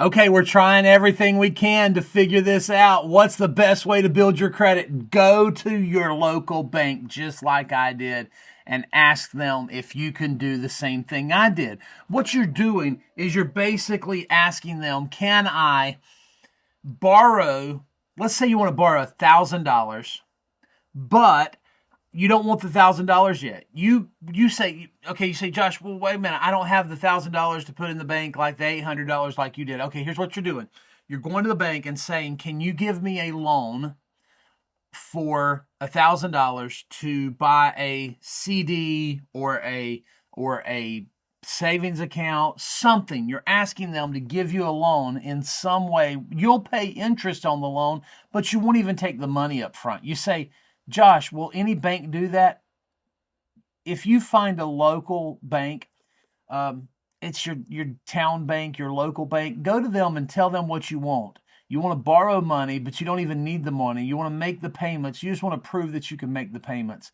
Okay, we're trying everything we can to figure this out. What's the best way to build your credit? Go to your local bank, just like I did, and ask them if you can do the same thing I did. What you're doing is you're basically asking them, can I borrow, let's say you want to borrow $1,000, but you don't want the $1,000 yet. You say, okay, you say, Josh, well, wait a minute, I don't have the $1,000 to put in the bank like the $800 like you did. Okay, here's what you're doing. You're going to the bank and saying, can you give me a loan for $1,000 to buy a CD or a savings account, something. You're asking them to give you a loan in some way. You'll pay interest on the loan, but you won't even take the money up front. You say, Josh, will any bank do that? If you find a local bank, it's your town bank, your local bank, go to them and tell them what you want. You want to borrow money, but you don't even need the money. You want to make the payments. You just want to prove that you can make the payments.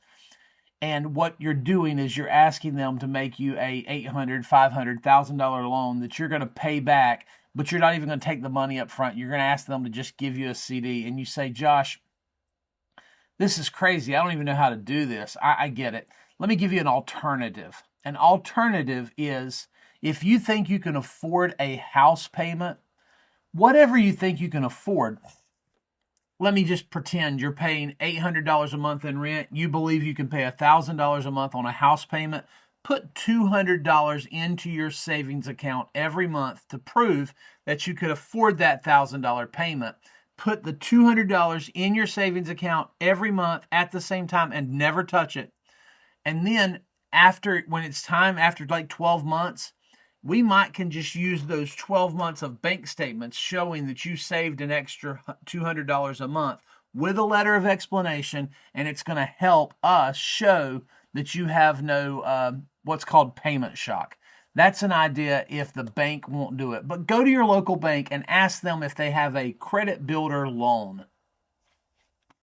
And what you're doing is you're asking them to make you a $800, $500, $1,000 loan that you're going to pay back, but you're not even going to take the money up front. You're going to ask them to just give you a CD. And you say, Josh, this is crazy. I don't even know how to do this. I get it. Let me give you an alternative. An alternative is if you think you can afford a house payment, whatever you think you can afford. Let me just pretend you're paying $800 a month in rent. You believe you can pay $1,000 a month on a house payment. Put $200 into your savings account every month to prove that you could afford that $1,000 payment. Put the $200 in your savings account every month at the same time and never touch it. And then when it's time, after like 12 months, we can just use those 12 months of bank statements showing that you saved an extra $200 a month with a letter of explanation, and it's going to help us show that you have no what's called payment shock. That's an idea if the bank won't do it. But go to your local bank and ask them if they have a credit builder loan.